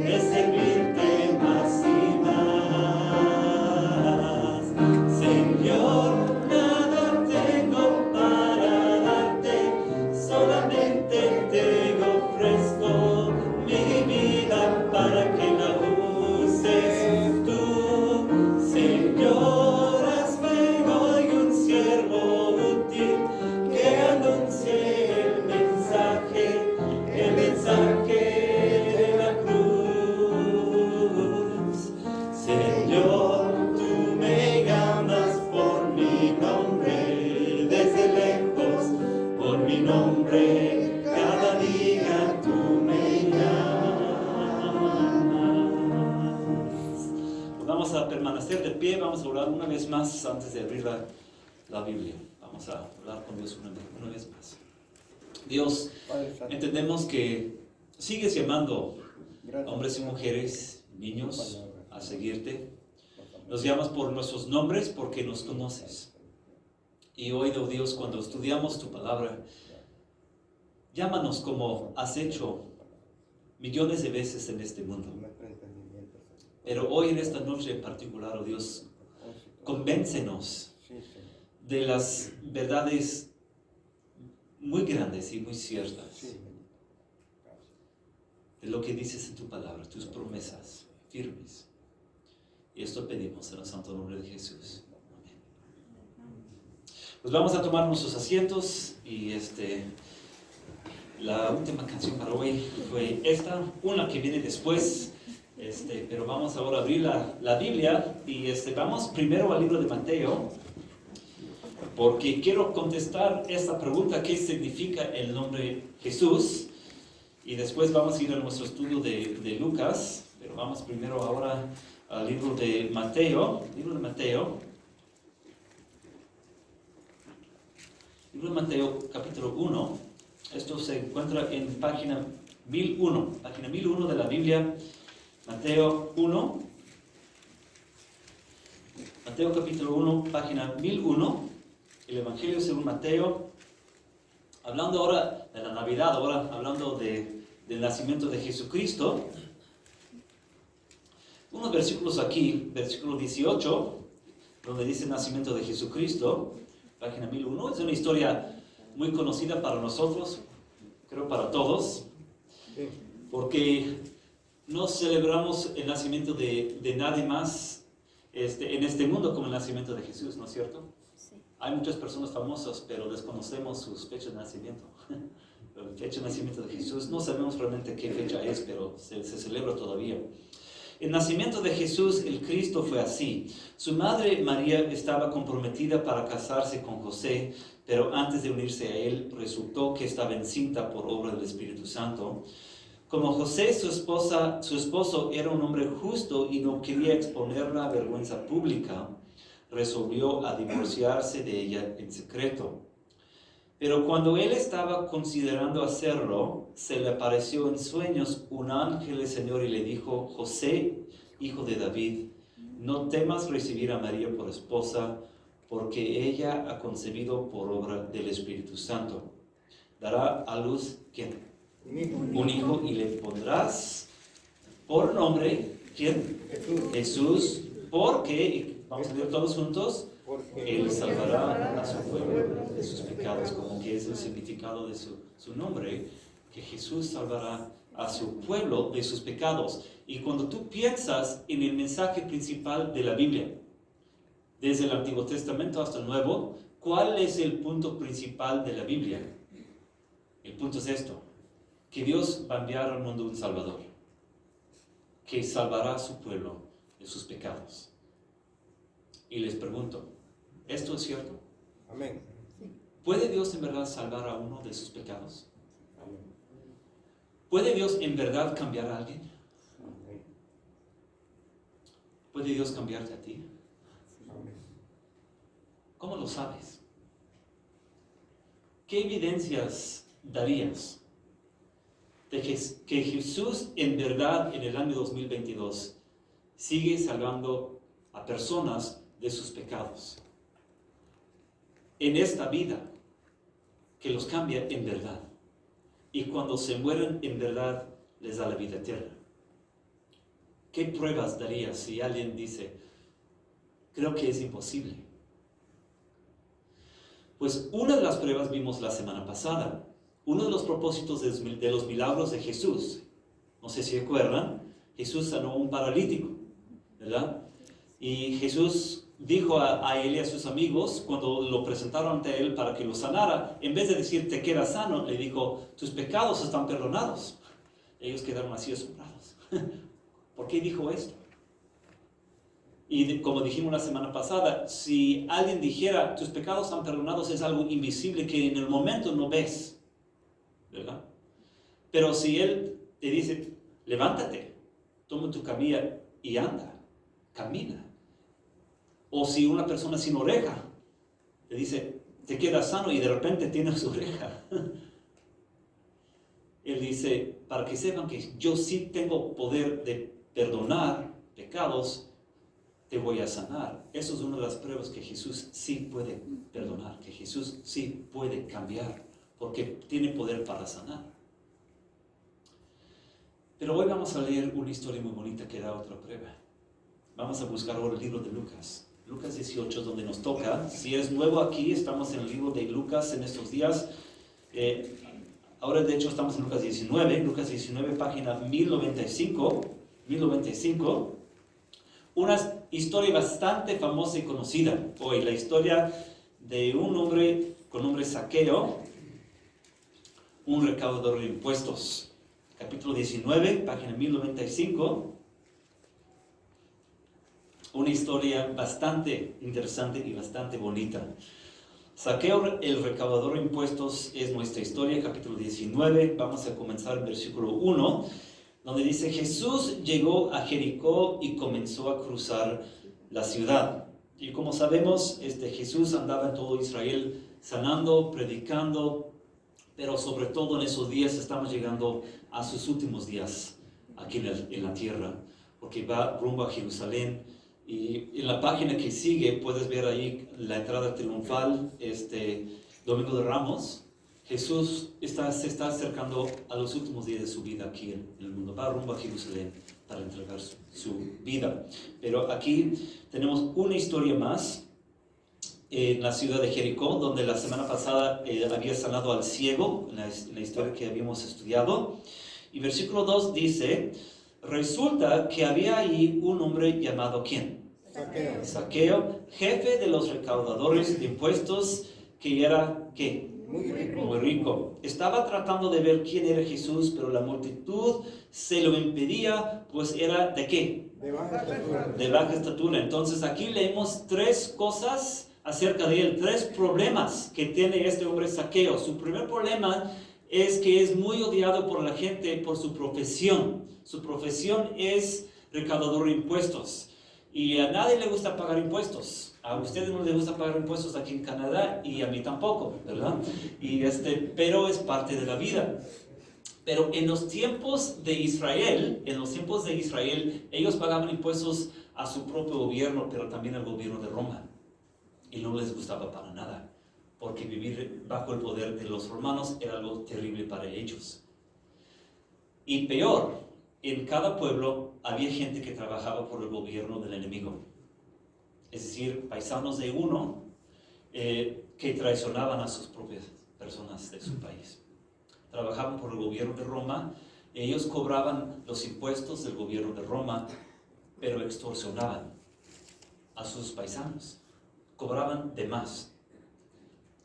es servirte más y más. Señor, nada tengo para darte, solamente te ofrezco mi vida para que la uses tú. Señor, hazme hoy un siervo útil que anuncie el mensaje de la cruz. Señor, tú me llamas por mi nombre, desde lejos, por mi nombre, cada día tú me llamas. Pues vamos a permanecer de pie, vamos a orar una vez más antes de abrir la Biblia. Vamos a hablar con Dios una vez más. Dios, entendemos que sigues llamando a hombres y mujeres, niños, a seguirte. Nos llamas por nuestros nombres porque nos conoces. Y hoy, oh Dios, cuando estudiamos tu palabra, llámanos como has hecho millones de veces en este mundo. Pero hoy en esta noche en particular, oh Dios, convéncenos de las verdades muy grandes y muy ciertas, de lo que dices en tu palabra, tus promesas firmes. Y esto pedimos en el santo nombre de Jesús. Amén. Pues vamos a tomar nuestros asientos y la última canción para hoy fue esta, una que viene después, pero vamos ahora a abrir la Biblia y vamos primero al libro de Mateo, porque quiero contestar esta pregunta: ¿qué significa el nombre Jesús? Y después vamos a ir a nuestro estudio de Lucas, pero vamos primero ahora al libro de Mateo. Libro de Mateo, capítulo 1. Esto se encuentra en página 1001 de la Biblia. Mateo 1. Mateo capítulo 1, página 1001. El Evangelio según Mateo. Hablando ahora de la Navidad, ahora hablando del nacimiento de Jesucristo. Unos versículos aquí, versículo 18, donde dice nacimiento de Jesucristo, página 1001. Es una historia muy conocida para nosotros, creo para todos, porque no celebramos el nacimiento de nadie más en este mundo como el nacimiento de Jesús, ¿no es cierto? Sí. Hay muchas personas famosas, pero desconocemos sus fechas de nacimiento. La fecha de nacimiento de Jesús, no sabemos realmente qué fecha es, pero se celebra todavía. El nacimiento de Jesús, el Cristo, fue así. Su madre María estaba comprometida para casarse con José, pero antes de unirse a él, resultó que estaba encinta por obra del Espíritu Santo. Como José, su esposo, era un hombre justo y no quería exponerla a vergüenza pública, resolvió a divorciarse de ella en secreto. Pero cuando él estaba considerando hacerlo, se le apareció en sueños un ángel del Señor y le dijo: José, hijo de David, no temas recibir a María por esposa, porque ella ha concebido por obra del Espíritu Santo. Dará a luz, ¿quién? Un hijo, y le pondrás por nombre, ¿quién? Jesús, porque, vamos a leer todos juntos, Él salvará a su pueblo de sus pecados, como que es el significado de su nombre, que Jesús salvará a su pueblo de sus pecados. Y cuando tú piensas en el mensaje principal de la Biblia, desde el Antiguo Testamento hasta el Nuevo, ¿cuál es el punto principal de la Biblia? El punto es esto: que Dios va a enviar al mundo un Salvador, que salvará a su pueblo de sus pecados. Y les pregunto, ¿esto es cierto? Amén. ¿Puede Dios en verdad salvar a uno de sus pecados? Amén. ¿Puede Dios en verdad cambiar a alguien? Amén. ¿Puede Dios cambiarte a ti? Amén. ¿Cómo lo sabes? ¿Qué evidencias darías de que Jesús en verdad en el año 2022 sigue salvando a personas de sus pecados en esta vida, que los cambia en verdad, y cuando se mueren en verdad les da la vida eterna? ¿Qué pruebas darías si alguien dice, creo que es imposible? Pues una de las pruebas vimos la semana pasada. Uno de los propósitos de los milagros de Jesús, no sé si recuerdan, Jesús sanó a un paralítico, ¿verdad? Y Jesús dijo a él y a sus amigos, cuando lo presentaron ante él para que lo sanara, en vez de decir, te quedas sano, le dijo, tus pecados están perdonados. Ellos quedaron así asombrados. ¿Por qué dijo esto? Y como dijimos la semana pasada, si alguien dijera, tus pecados están perdonados, es algo invisible que en el momento no ves, ¿verdad? Pero si él te dice, levántate, toma tu camilla y anda, camina. O si una persona sin oreja te dice, te quedas sano y de repente tienes oreja. Él dice, para que sepan que yo sí tengo poder de perdonar pecados, te voy a sanar. Eso es una de las pruebas que Jesús sí puede perdonar, que Jesús sí puede cambiar, porque tiene poder para sanar. Pero hoy vamos a leer una historia muy bonita que da otra prueba. Vamos a buscar ahora el libro de Lucas. Lucas 18 es donde nos toca. Si eres nuevo aquí, estamos en el libro de Lucas en estos días. Ahora de hecho estamos en Lucas 19, página 1095. Una historia bastante famosa y conocida hoy, la historia de un hombre con nombre Zaqueo, un recaudador de impuestos. Capítulo 19, página 1095. Una historia bastante interesante y bastante bonita. Zaqueo, el recaudador de impuestos, es nuestra historia, capítulo 19. Vamos a comenzar el versículo 1, donde dice, Jesús llegó a Jericó y comenzó a cruzar la ciudad. Y como sabemos, Jesús andaba en todo Israel sanando, predicando, pero sobre todo en esos días estamos llegando a sus últimos días aquí en la tierra, porque va rumbo a Jerusalén. Y en la página que sigue puedes ver ahí la entrada triunfal, Domingo de Ramos. Jesús se está acercando a los últimos días de su vida aquí en el mundo. Va rumbo a Jerusalén para entregar su vida. Pero aquí tenemos una historia más en la ciudad de Jericó, donde la semana pasada había sanado al ciego, en la historia que habíamos estudiado. Y versículo 2 dice, resulta que había ahí un hombre llamado ¿quién? Zaqueo, jefe de los recaudadores de impuestos, que era ¿qué? Muy rico. Estaba tratando de ver quién era Jesús, pero la multitud se lo impedía, pues era ¿de qué? De baja estatura. De baja estatura. Entonces aquí leemos tres cosas acerca de él, tres problemas que tiene este hombre Zaqueo. Su primer problema es que es muy odiado por la gente por su profesión. Su profesión es recaudador de impuestos. Y a nadie le gusta pagar impuestos. A ustedes no les gusta pagar impuestos aquí en Canadá y a mí tampoco, ¿verdad? Pero es parte de la vida. Pero en los tiempos de Israel, ellos pagaban impuestos a su propio gobierno, pero también al gobierno de Roma. Y no les gustaba para nada, porque vivir bajo el poder de los romanos era algo terrible para ellos. Y peor, en cada pueblo había gente que trabajaba por el gobierno del enemigo. Es decir, paisanos de uno que traicionaban a sus propias personas de su país. Trabajaban por el gobierno de Roma, ellos cobraban los impuestos del gobierno de Roma, pero extorsionaban a sus paisanos. Cobraban de más.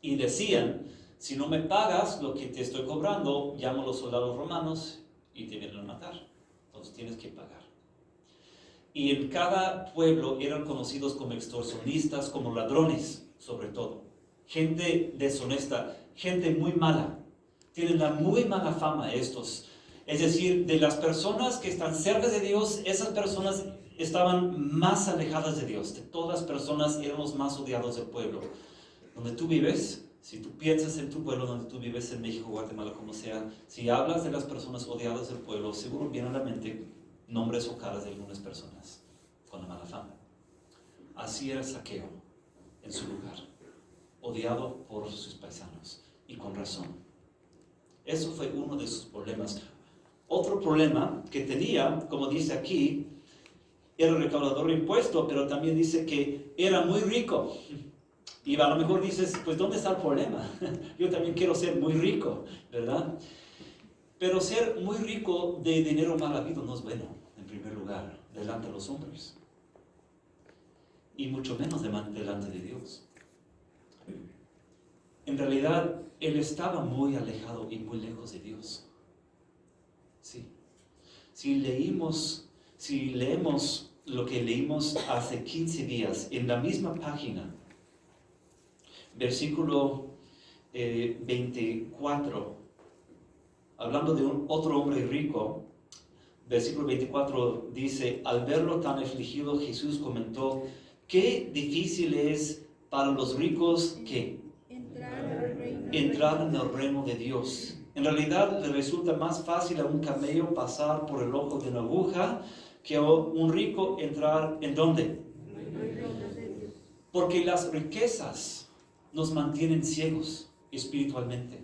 Y decían, si no me pagas lo que te estoy cobrando, llamo a los soldados romanos y te vienen a matar. Entonces tienes que pagar. Y en cada pueblo eran conocidos como extorsionistas, como ladrones, sobre todo. Gente deshonesta, gente muy mala. Tienen la muy mala fama estos. Es decir, de las personas que están cerca de Dios, esas personas estaban más alejadas de Dios. De todas las personas eran los más odiados del pueblo. Donde tú vives, si tú piensas en tu pueblo, donde tú vives, en México, Guatemala, como sea, si hablas de las personas odiadas del pueblo, seguro viene a la mente nombres o caras de algunas personas con la mala fama. Así era Zaqueo en su lugar, odiado por sus paisanos, y con razón. Eso fue uno de sus problemas. Otro problema que tenía, como dice aquí, era recaudador de impuestos, pero también dice que era muy rico. Y a lo mejor dices, pues ¿dónde está el problema? Yo también quiero ser muy rico, ¿verdad? Pero ser muy rico de dinero mal habido no es bueno, en primer lugar, delante de los hombres. Y mucho menos delante de Dios. En realidad, él estaba muy alejado y muy lejos de Dios. Sí. Si leemos lo que leímos hace 15 días, en la misma página, versículo 24, hablando de otro hombre rico, versículo 24 dice, al verlo tan afligido, Jesús comentó, qué difícil es para los ricos que entrar en el reino de Dios. En realidad le resulta más fácil a un camello pasar por el ojo de una aguja que a un rico entrar ¿en dónde? Porque las riquezas nos mantienen ciegos espiritualmente.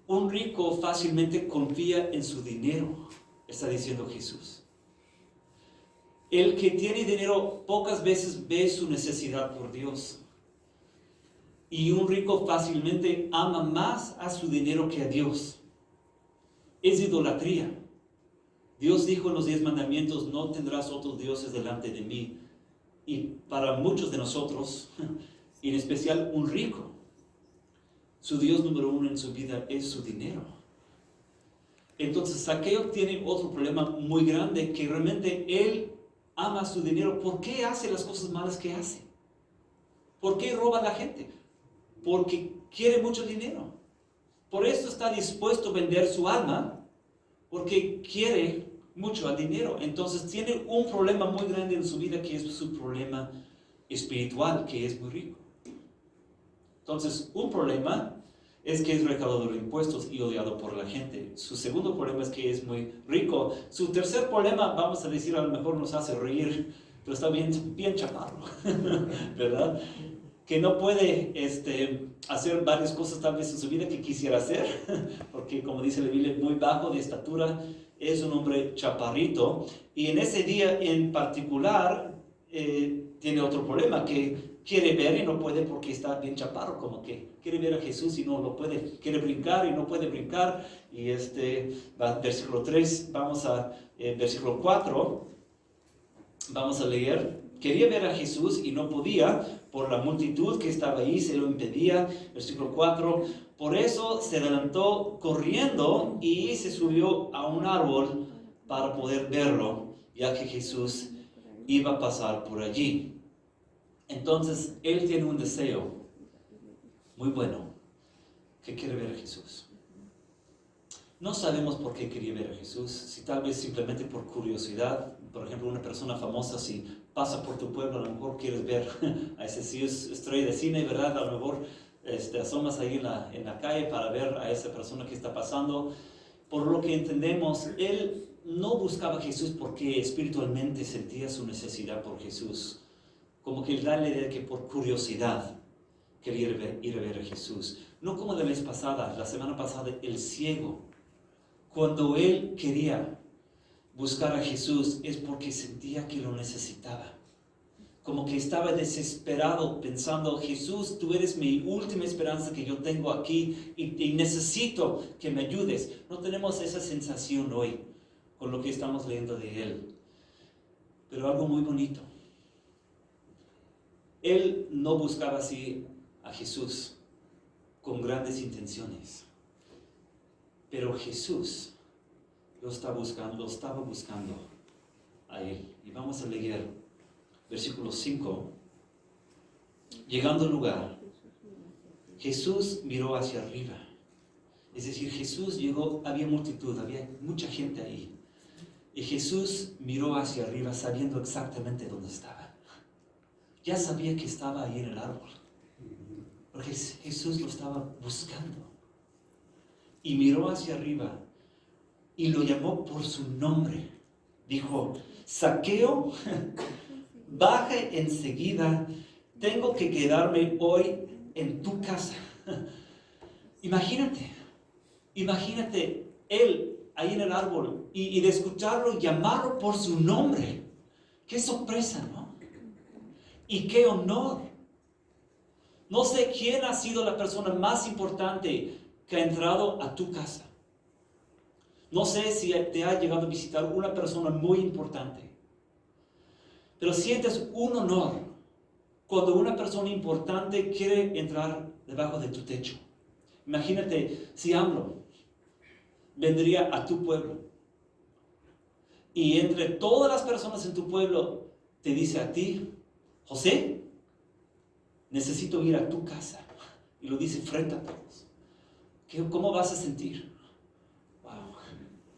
Un rico fácilmente confía en su dinero, está diciendo Jesús. El que tiene dinero pocas veces ve su necesidad por Dios. Y un rico fácilmente ama más a su dinero que a Dios. Es idolatría. Dios dijo en los 10 mandamientos, no tendrás otros dioses delante de mí. Y para muchos de nosotros, y en especial un rico, su Dios número 1 en su vida es su dinero. Entonces Zaqueo tiene otro problema muy grande, que realmente él ama su dinero. ¿Por qué hace las cosas malas que hace? ¿Por qué roba a la gente? Porque quiere mucho dinero. Por eso está dispuesto a vender su alma, porque quiere mucho al dinero. Entonces tiene un problema muy grande en su vida, que es su problema espiritual, que es muy rico. Entonces, un problema es que es recaudador de impuestos y odiado por la gente. Su segundo problema es que es muy rico. Su tercer problema, vamos a decir, a lo mejor nos hace reír, pero está bien chaparro, ¿verdad? Que no puede hacer varias cosas tal vez en su vida que quisiera hacer, porque como dice la Biblia, muy bajo de estatura, es un hombre chaparrito, y en ese día en particular tiene otro problema, que quiere ver y no puede porque está bien chaparro, como que quiere ver a Jesús y no lo puede, quiere brincar y no puede brincar, y versículo 3, vamos a versículo 4, vamos a leer, quería ver a Jesús y no podía, por la multitud que estaba ahí, se lo impedía. Versículo 4, por eso se adelantó corriendo y se subió a un árbol para poder verlo, ya que Jesús iba a pasar por allí. Entonces, él tiene un deseo muy bueno, que quiere ver a Jesús. No sabemos por qué quería ver a Jesús, si tal vez simplemente por curiosidad. Por ejemplo, una persona famosa, si pasa por tu pueblo, a lo mejor quieres ver a ese, si es estrella de cine, ¿verdad? A lo mejor asomas ahí en la calle para ver a esa persona que está pasando. Por lo que entendemos, él no buscaba a Jesús porque espiritualmente sentía su necesidad por Jesús. Como que él da la idea de que por curiosidad quería ir a ver a Jesús. No como la vez pasada, la semana pasada, el ciego. Cuando él quería buscar a Jesús es porque sentía que lo necesitaba. Como que estaba desesperado pensando, Jesús, tú eres mi última esperanza que yo tengo aquí y necesito que me ayudes. No tenemos esa sensación hoy con lo que estamos leyendo de él. Pero algo muy bonito. Él no buscaba así a Jesús con grandes intenciones. Pero Jesús lo estaba buscando a él. Y vamos a leer versículo 5. Llegando al lugar, Jesús miró hacia arriba. Es decir, Jesús llegó, había multitud, había mucha gente ahí. Y Jesús miró hacia arriba sabiendo exactamente dónde estaba. Ya sabía que estaba ahí en el árbol. Porque Jesús lo estaba buscando. Y miró hacia arriba y lo llamó por su nombre. Dijo, Zaqueo, baja enseguida, tengo que quedarme hoy en tu casa. Imagínate, él ahí en el árbol y de escucharlo llamarlo por su nombre. Qué sorpresa, ¿no? Y qué honor. No sé quién ha sido la persona más importante que ha entrado a tu casa. No sé si te ha llegado a visitar una persona muy importante. Pero sientes un honor cuando una persona importante quiere entrar debajo de tu techo. Imagínate si AMLO vendría a tu pueblo y entre todas las personas en tu pueblo te dice a ti: José, necesito ir a tu casa. Y lo dice frente a todos. ¿Cómo vas a sentir? Wow,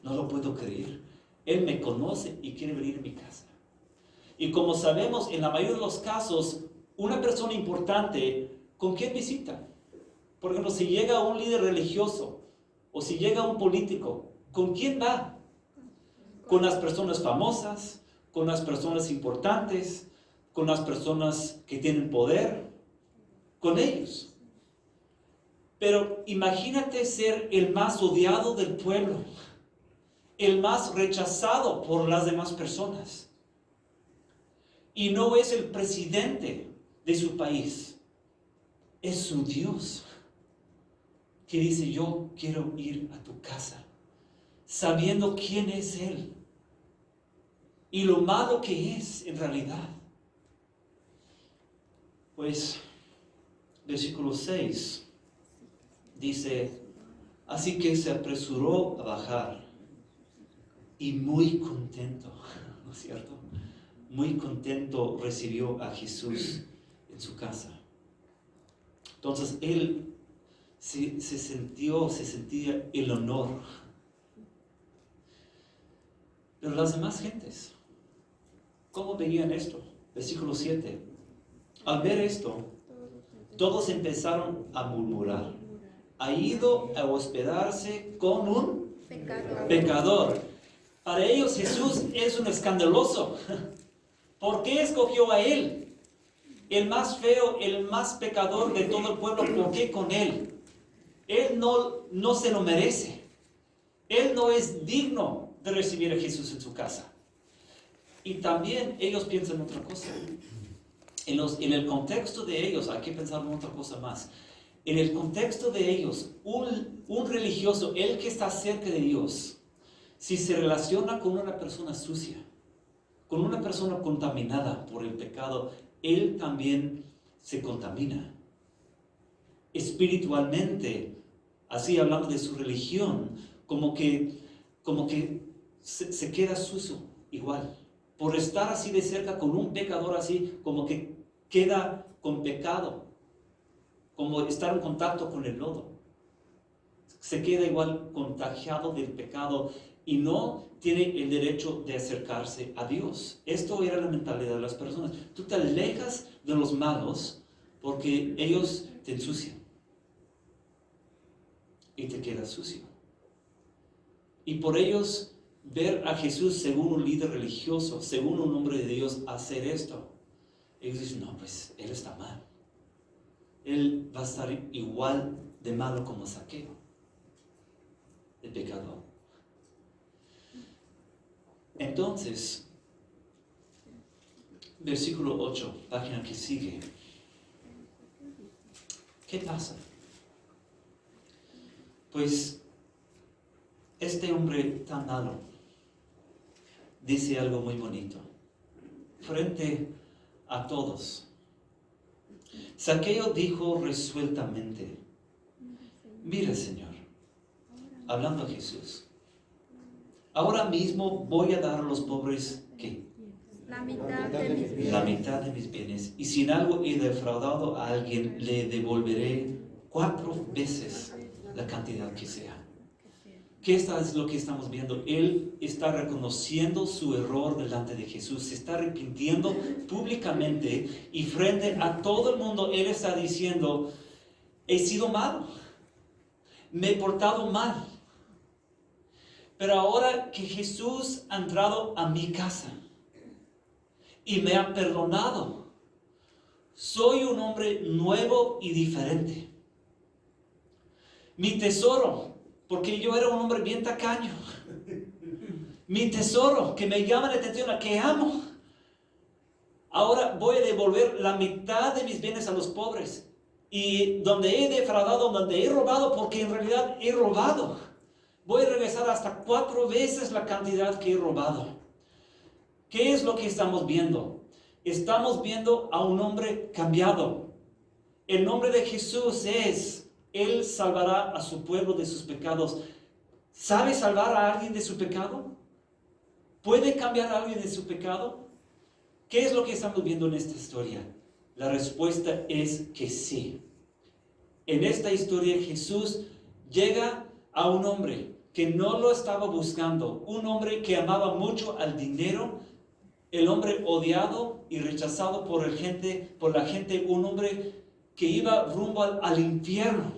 no lo puedo creer. Él me conoce y quiere venir a mi casa. Y como sabemos, en la mayoría de los casos, una persona importante, ¿con quién visita? Por ejemplo, si llega un líder religioso o si llega un político, ¿con quién va? Con las personas famosas, con las personas importantes, con las personas que tienen poder, con ellos. Pero imagínate ser el más odiado del pueblo, el más rechazado por las demás personas. Y no es el presidente de su país, es su Dios, que dice: yo quiero ir a tu casa, sabiendo quién es Él y lo malo que es en realidad. Pues, versículo 6 dice: así que se apresuró a bajar y muy contento, ¿no es cierto? Muy contento recibió a Jesús en su casa. Entonces él se sentía el honor. Pero las demás gentes, ¿cómo veían esto? Versículo 7. Al ver esto, todos empezaron a murmurar: ha ido a hospedarse con un pecador. Para ellos Jesús es un escandaloso. ¿Por qué escogió a él? El más feo, el más pecador de todo el pueblo, ¿por qué con él? Él no se lo merece. Él no es digno de recibir a Jesús en su casa. Y también ellos piensan otra cosa. En el contexto de ellos, hay que pensar en otra cosa más. En el contexto de ellos, un religioso, el que está cerca de Dios, si se relaciona con una persona sucia, con una persona contaminada por el pecado, él también se contamina. Espiritualmente, así hablando de su religión, como que se queda sucio igual. Por estar así de cerca con un pecador así, como que queda con pecado, como estar en contacto con el lodo. Se queda igual contagiado del pecado y no tiene el derecho de acercarse a Dios. Esto era la mentalidad de las personas. Tú te alejas de los malos porque ellos te ensucian y te quedas sucio. Y por ellos ver a Jesús según un líder religioso, según un hombre de Dios, hacer esto, ellos dicen: no, pues él está mal. Él va a estar igual de malo como Zaqueo, el pecador. Entonces, versículo 8, página que sigue. ¿Qué pasa? Pues este hombre tan malo dice algo muy bonito frente a todos. Zaqueo dijo resueltamente: mira, Señor, hablando a Jesús, ahora mismo voy a dar a los pobres, ¿qué? La mitad de mis bienes. La mitad de mis bienes. Y si en algo he defraudado a alguien, le devolveré 4 veces la cantidad que sea. ¿Qué es lo que estamos viendo? Él está reconociendo su error delante de Jesús. Se está arrepintiendo públicamente y frente a todo el mundo él está diciendo: he sido malo, me he portado mal. Pero ahora que Jesús ha entrado a mi casa y me ha perdonado, soy un hombre nuevo y diferente. Mi tesoro porque yo era un hombre bien tacaño. Mi tesoro, que me llama la atención, a que amo. Ahora voy a devolver la mitad de mis bienes a los pobres. Y donde he defraudado, donde he robado, porque en realidad he robado, voy a regresar hasta 4 veces la cantidad que he robado. ¿Qué es lo que estamos viendo? Estamos viendo a un hombre cambiado. El nombre de Jesús es, Él salvará a su pueblo de sus pecados. ¿Sabe salvar a alguien de su pecado? ¿Puede cambiar a alguien de su pecado? ¿Qué es lo que estamos viendo en esta historia? La respuesta es que sí. En esta historia Jesús llega a un hombre que no lo estaba buscando, un hombre que amaba mucho al dinero, el hombre odiado y rechazado por la gente, un hombre que iba rumbo al infierno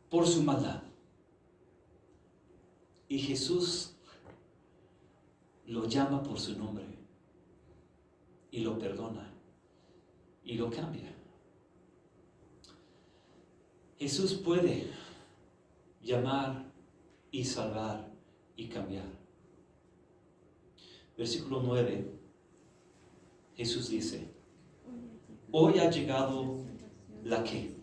por su maldad. Y Jesús lo llama por su nombre y lo perdona y lo cambia. Jesús puede llamar y salvar y cambiar. Versículo 9, Jesús dice, hoy ha llegado la ¿qué?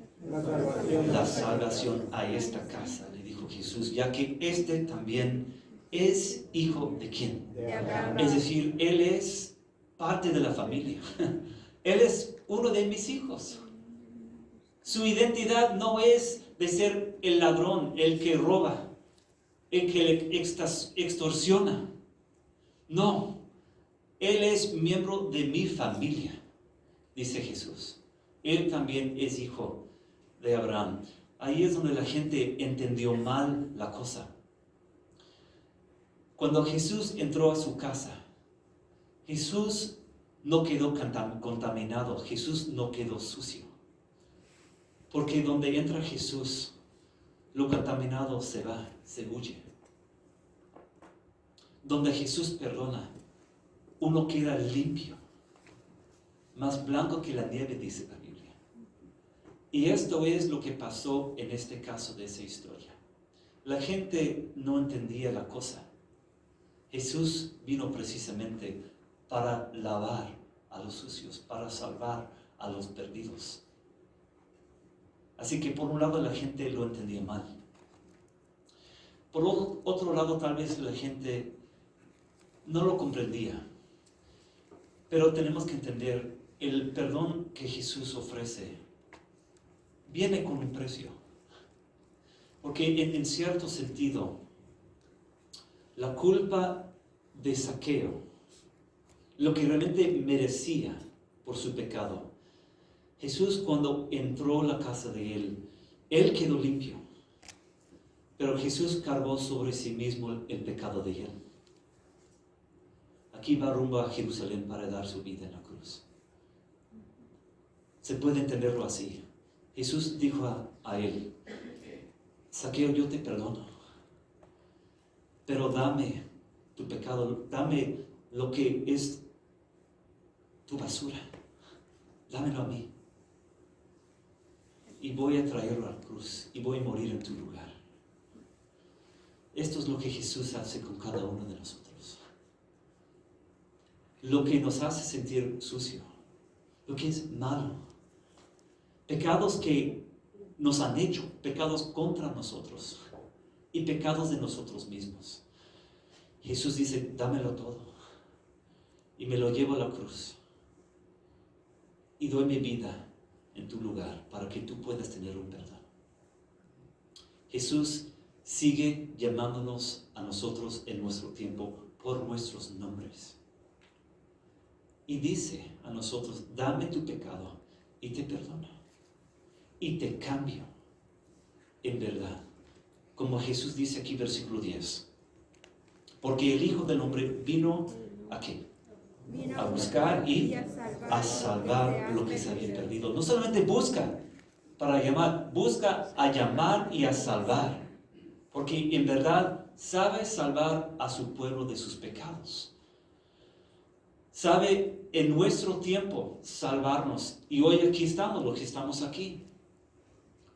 La salvación a esta casa, le dijo Jesús, ya que este también es hijo de ¿quién? De Abraham. Es decir, él es parte de la familia. Él es uno de mis hijos. Su identidad no es de ser el ladrón, el que roba, el que extorsiona. No, él es miembro de mi familia, dice Jesús. Él también es hijo de Abraham. Ahí es donde la gente entendió mal la cosa. Cuando Jesús entró a su casa, Jesús no quedó contaminado, Jesús no quedó sucio. Porque donde entra Jesús, lo contaminado se va, se huye. Donde Jesús perdona, uno queda limpio, más blanco que la nieve, dice la Biblia. Y esto es lo que pasó en este caso de esa historia. La gente no entendía la cosa. Jesús vino precisamente para lavar a los sucios, para salvar a los perdidos. Así que por un lado la gente lo entendía mal. Por otro lado tal vez la gente no lo comprendía. Pero tenemos que entender, el perdón que Jesús ofrece viene con un precio. Porque en cierto sentido, la culpa de Zaqueo, lo que realmente merecía por su pecado, Jesús cuando entró a la casa de él quedó limpio. Pero Jesús cargó sobre sí mismo el pecado de él. Aquí va rumbo a Jerusalén para dar su vida en la cruz. Se puede entenderlo así. Jesús dijo a él, Zaqueo, yo te perdono, pero dame tu pecado, dame lo que es tu basura, dámelo a mí. Y voy a traerlo a la cruz y voy a morir en tu lugar. Esto es lo que Jesús hace con cada uno de nosotros. Lo que nos hace sentir sucio, lo que es malo, pecados que nos han hecho, pecados contra nosotros y pecados de nosotros mismos. Jesús dice, dámelo todo y me lo llevo a la cruz y doy mi vida en tu lugar para que tú puedas tener un perdón. Jesús sigue llamándonos a nosotros en nuestro tiempo por nuestros nombres. Y dice a nosotros, dame tu pecado y te perdono. Y te cambio en verdad. Como Jesús dice aquí, versículo 10. Porque el Hijo del Hombre vino ¿a qué? A buscar y a salvar lo que se había perdido. No solamente busca para llamar, busca a llamar y a salvar. Porque en verdad sabe salvar a su pueblo de sus pecados. Sabe en nuestro tiempo salvarnos. Y hoy aquí estamos, los que estamos aquí.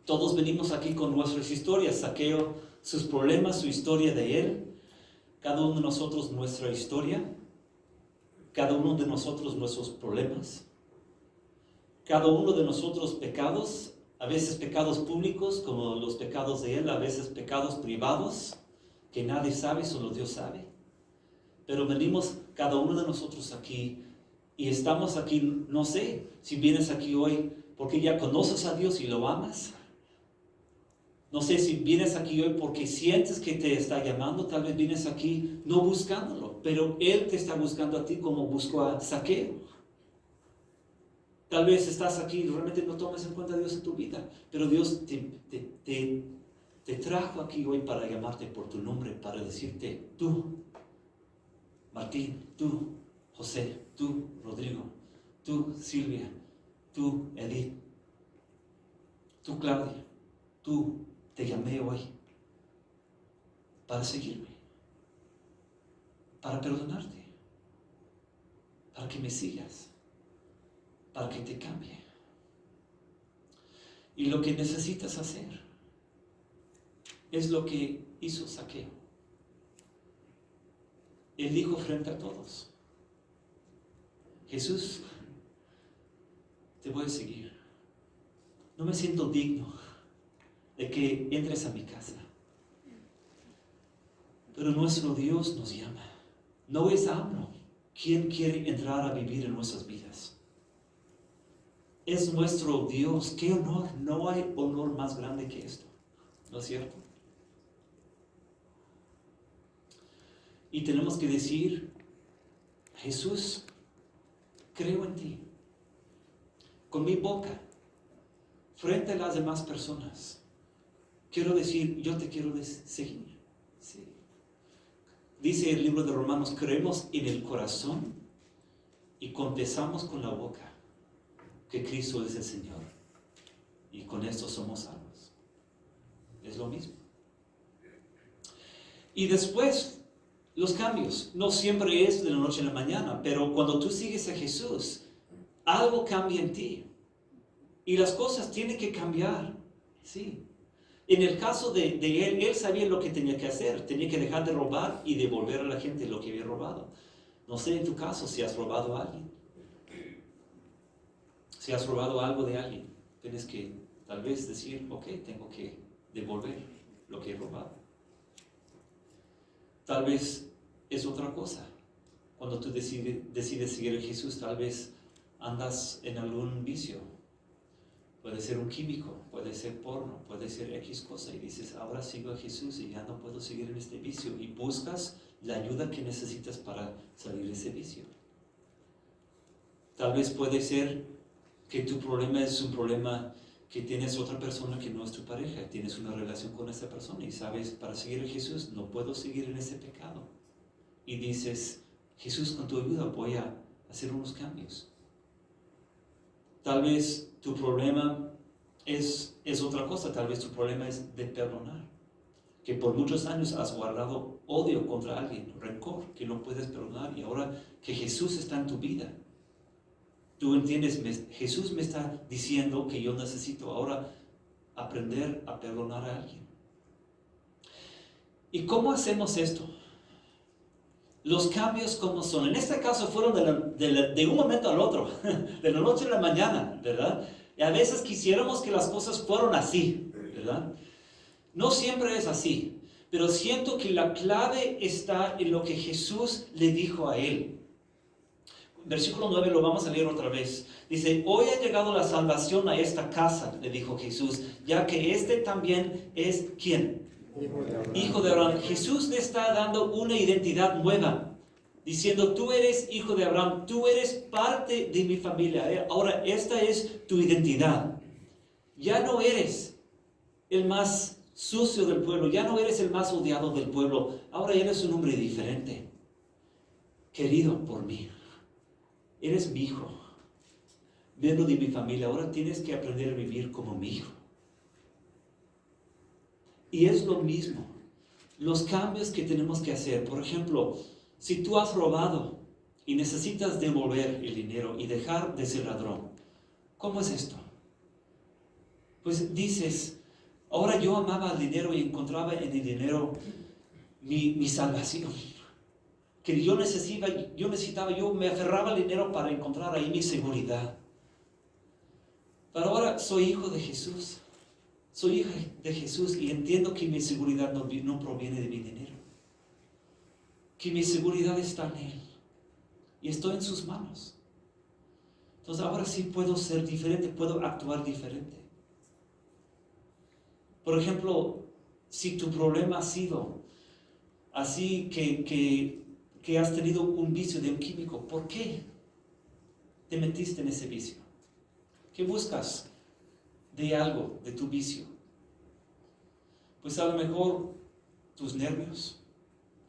Todos venimos aquí con nuestras historias. Saqueo, sus problemas, su historia de él. Cada uno de nosotros nuestra historia. Cada uno de nosotros nuestros problemas. Cada uno de nosotros pecados. A veces pecados públicos como los pecados de él. A veces pecados privados que nadie sabe, solo Dios sabe. Pero venimos cada uno de nosotros aquí y estamos aquí, no sé, si vienes aquí hoy porque ya conoces a Dios y lo amas. No sé si vienes aquí hoy porque sientes que te está llamando, tal vez vienes aquí no buscándolo, pero Él te está buscando a ti como buscó a Saqueo. Tal vez estás aquí y realmente no tomas en cuenta a Dios en tu vida, pero Dios te trajo aquí hoy para llamarte por tu nombre, para decirte, tú, Martín, tú, José, tú, Rodrigo, tú, Silvia, tú, Edith, tú, Claudia, tú, te llamé hoy para seguirme, para perdonarte, para que me sigas, para que te cambie. Y lo que necesitas hacer es lo que hizo Saqueo. Él dijo frente a todos, Jesús, te voy a seguir. No me siento digno de que entres a mi casa. Pero nuestro Dios nos llama. No es AMLO quien quiere entrar a vivir en nuestras vidas. Es nuestro Dios. ¡Qué honor! No hay honor más grande que esto. ¿No es cierto? Y tenemos que decir, Jesús, creo en ti. Con mi boca, frente a las demás personas, quiero decir, yo te quiero seguir. Sí. Dice el libro de Romanos, creemos en el corazón y confesamos con la boca que Cristo es el Señor. Y con esto somos salvos. Es lo mismo. Y después, los cambios. No siempre es de la noche a la mañana, pero cuando tú sigues a Jesús, algo cambia en ti. Y las cosas tienen que cambiar. Sí. En el caso de él sabía lo que tenía que hacer. Tenía que dejar de robar y devolver a la gente lo que había robado. No sé en tu caso si has robado a alguien. Si has robado algo de alguien, tienes que tal vez decir, ok, tengo que devolver lo que he robado. Tal vez es otra cosa. Cuando tú decides seguir a Jesús, tal vez andas en algún vicio. Puede ser un químico, puede ser porno, puede ser X cosa. Y dices, ahora sigo a Jesús y ya no puedo seguir en este vicio. Y buscas la ayuda que necesitas para salir de ese vicio. Tal vez puede ser que tu problema es un problema que tienes otra persona que no es tu pareja. Tienes una relación con esa persona y sabes, para seguir a Jesús no puedo seguir en ese pecado. Y dices, Jesús, con tu ayuda voy a hacer unos cambios. Tal vez tu problema es otra cosa. Tal vez tu problema es de perdonar. Que por muchos años has guardado odio contra alguien, rencor, que no puedes perdonar. Y ahora que Jesús está en tu vida, tú entiendes, Jesús me está diciendo que yo necesito ahora aprender a perdonar a alguien. ¿Y cómo hacemos esto? Los cambios como son. En este caso fueron de un momento al otro, de la noche a la mañana, ¿verdad? Y a veces quisiéramos que las cosas fueran así, ¿verdad? No siempre es así, pero siento que la clave está en lo que Jesús le dijo a él. Versículo 9 lo vamos a leer otra vez. Dice, hoy ha llegado la salvación a esta casa, le dijo Jesús, ya que este también es, ¿quién? Hijo de Abraham. Jesús le está dando una identidad nueva, diciendo, tú eres hijo de Abraham, tú eres parte de mi familia. Ahora, esta es tu identidad. Ya no eres el más sucio del pueblo, ya no eres el más odiado del pueblo, ahora eres un hombre diferente, querido por mí. Eres mi hijo, miembro de mi familia, ahora tienes que aprender a vivir como mi hijo. Y es lo mismo, los cambios que tenemos que hacer. Por ejemplo, si tú has robado y necesitas devolver el dinero y dejar de ser ladrón, ¿cómo es esto? pues dices, ahora yo amaba el dinero y encontraba en el dinero mi salvación. Que yo me aferraba al dinero para encontrar ahí mi seguridad. Pero ahora soy hijo de Jesús. Soy hija de Jesús y entiendo que mi seguridad no proviene de mi dinero. Que mi seguridad está en Él. Y estoy en sus manos. Entonces ahora sí puedo ser diferente, puedo actuar diferente. Por ejemplo, si tu problema ha sido así que has tenido un vicio de un químico, ¿por qué te metiste en ese vicio? ¿Qué buscas de algo, de tu vicio? Pues a lo mejor tus nervios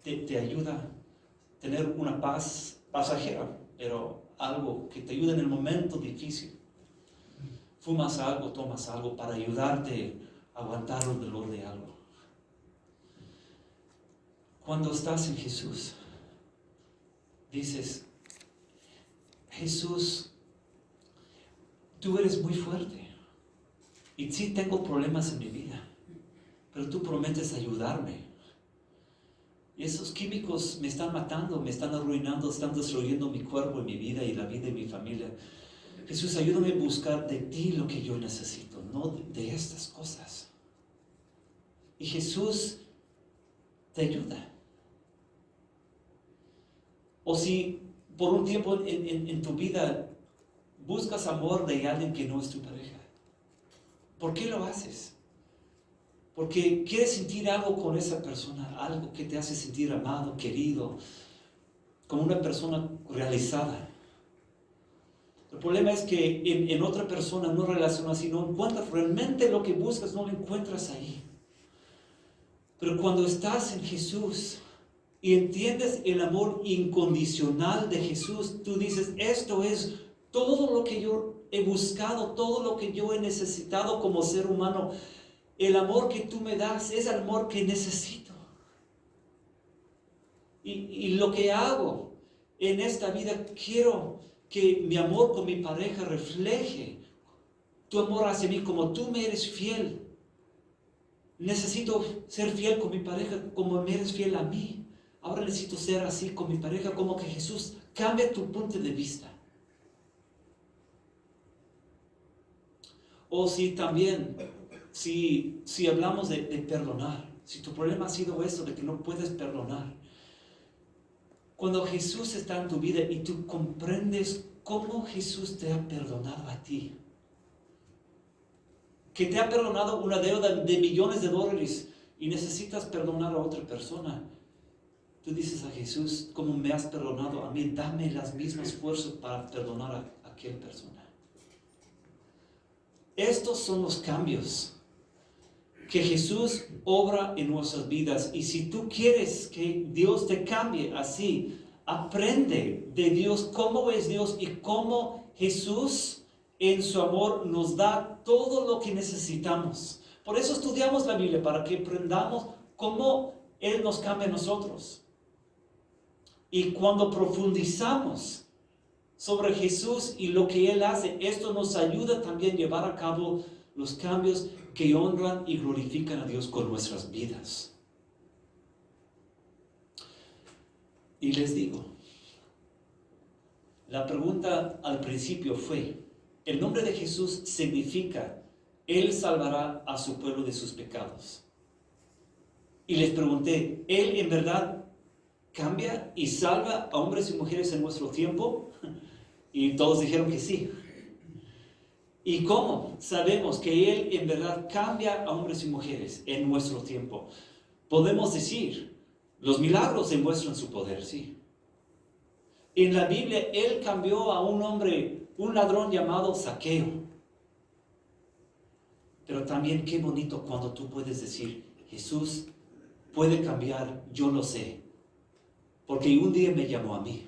te ayuda a tener una paz pasajera, pero algo que te ayuda en el momento difícil. Fumas algo, tomas algo para ayudarte a aguantar el dolor de algo. Cuando estás en Jesús, dices, Jesús, tú eres muy fuerte y sí tengo problemas en mi vida, pero tú prometes ayudarme. Y esos químicos me están matando, me están arruinando, están destruyendo mi cuerpo y mi vida y la vida de mi familia. Jesús, ayúdame a buscar de ti lo que yo necesito, no de estas cosas. Y Jesús te ayuda. O si por un tiempo en tu vida buscas amor de alguien que no es tu pareja, ¿por qué lo haces? Porque quieres sentir algo con esa persona, algo que te hace sentir amado, querido, como una persona realizada. El problema es que en otra persona no relacionas y no encuentras realmente lo que buscas, no lo encuentras ahí. Pero cuando estás en Jesús y entiendes el amor incondicional de Jesús, tú dices, esto es todo lo que yo he buscado, todo lo que yo he necesitado como ser humano. El amor que tú me das es el amor que necesito. Y lo que hago en esta vida, quiero que mi amor con mi pareja refleje tu amor hacia mí como tú me eres fiel. Necesito ser fiel con mi pareja como me eres fiel a mí. Ahora necesito ser así con mi pareja, como que Jesús cambia tu punto de vista. O si también, si hablamos de perdonar, si tu problema ha sido eso, de que no puedes perdonar, cuando Jesús está en tu vida y tú comprendes cómo Jesús te ha perdonado a ti, que te ha perdonado una deuda de millones de dólares y necesitas perdonar a otra persona, tú dices a Jesús, como me has perdonado a mí, dame las mismas fuerzas para perdonar a aquella persona. Estos son los cambios que Jesús obra en nuestras vidas. Y si tú quieres que Dios te cambie así, aprende de Dios, cómo es Dios y cómo Jesús en su amor nos da todo lo que necesitamos. Por eso estudiamos la Biblia, para que aprendamos cómo Él nos cambia a nosotros. Y cuando profundizamos sobre Jesús y lo que Él hace, esto nos ayuda también a llevar a cabo los cambios que honran y glorifican a Dios con nuestras vidas. Y les digo, la pregunta al principio fue, el nombre de Jesús significa, Él salvará a su pueblo de sus pecados. Y les pregunté, ¿Él en verdad cambia y salva a hombres y mujeres en nuestro tiempo? Y todos dijeron que sí. ¿Y cómo sabemos que Él en verdad cambia a hombres y mujeres en nuestro tiempo? Podemos decir, los milagros demuestran su poder, sí. En la Biblia, Él cambió a un hombre, un ladrón llamado Zaqueo. Pero también qué bonito cuando tú puedes decir, Jesús puede cambiar, yo lo sé. Porque un día me llamó a mí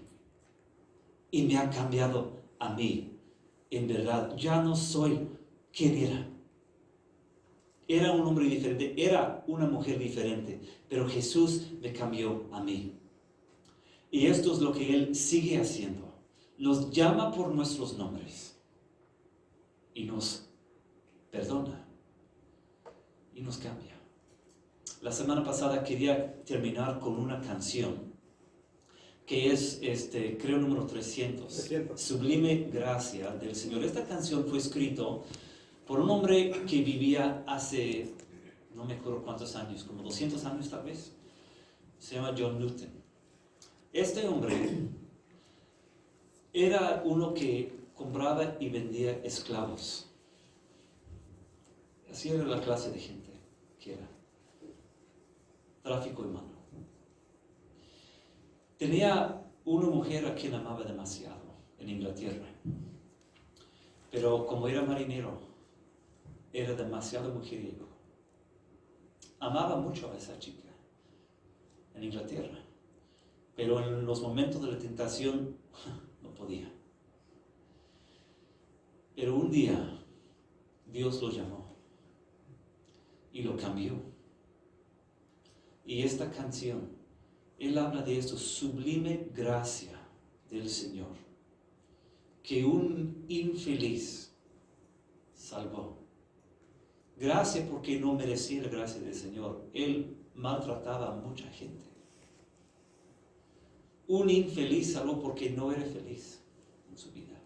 y me ha cambiado a mí. En verdad, ya no soy quien era. Era un hombre diferente, era una mujer diferente, pero Jesús me cambió a mí. Y esto es lo que Él sigue haciendo. Nos llama por nuestros nombres y nos perdona. y nos cambia. La semana pasada quería terminar con una canción que es, creo, número 300. Sublime Gracia del Señor. Esta canción fue escrita por un hombre que vivía hace, no me acuerdo cuántos años, como 200 años tal vez. Se llama John Newton. Este hombre era uno que compraba y vendía esclavos. Así era la clase de gente que era. Tráfico humano. Tenía una mujer a quien amaba demasiado en Inglaterra. Pero como era marinero, era demasiado mujeriego. Amaba mucho a esa chica en Inglaterra. Pero en los momentos de la tentación no podía. Pero un día Dios lo llamó y lo cambió. Y esta canción, él habla de esto, sublime gracia del Señor, que un infeliz salvó. Gracia porque no merecía la gracia del Señor. Él maltrataba a mucha gente. Un infeliz salvó porque no era feliz en su vida.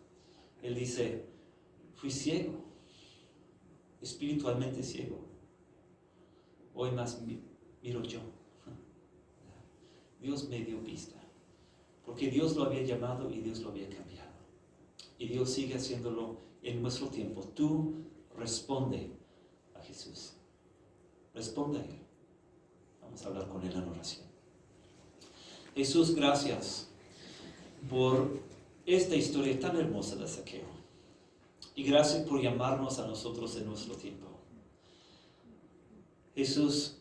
Él dice, fui ciego, espiritualmente ciego. Hoy más miro yo. Dios me dio vista, porque Dios lo había llamado y Dios lo había cambiado. Y Dios sigue haciéndolo en nuestro tiempo. Tú responde a Jesús. Responde a Él. Vamos a hablar con Él en oración. Jesús, gracias por esta historia tan hermosa de Zaqueo. Y gracias por llamarnos a nosotros en nuestro tiempo. Jesús,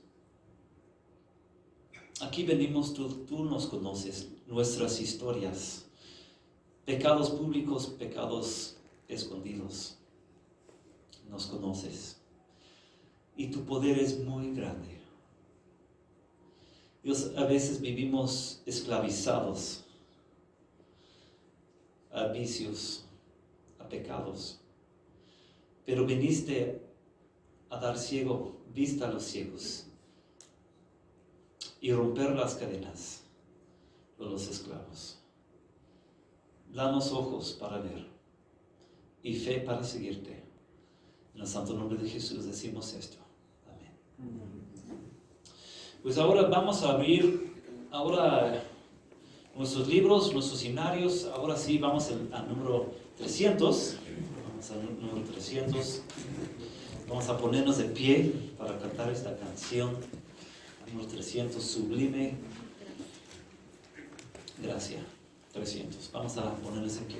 aquí venimos, tú nos conoces, nuestras historias, pecados públicos, pecados escondidos, nos conoces. Y tu poder es muy grande. Dios, a veces vivimos esclavizados a vicios, a pecados, pero viniste a dar vista a los ciegos y romper las cadenas de los esclavos. Danos ojos para ver y fe para seguirte. En el santo nombre de Jesús decimos esto. Amén. Pues ahora vamos a abrir nuestros libros, nuestros himnarios. Ahora sí, vamos al número 300. Vamos al número 300. Vamos a ponernos de pie para cantar esta canción. Número 300, sublime gracia. 300. Vamos a ponernos de pie.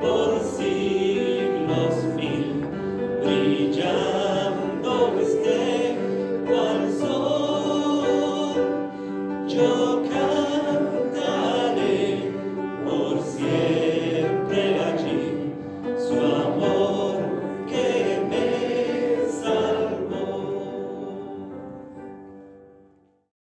Por si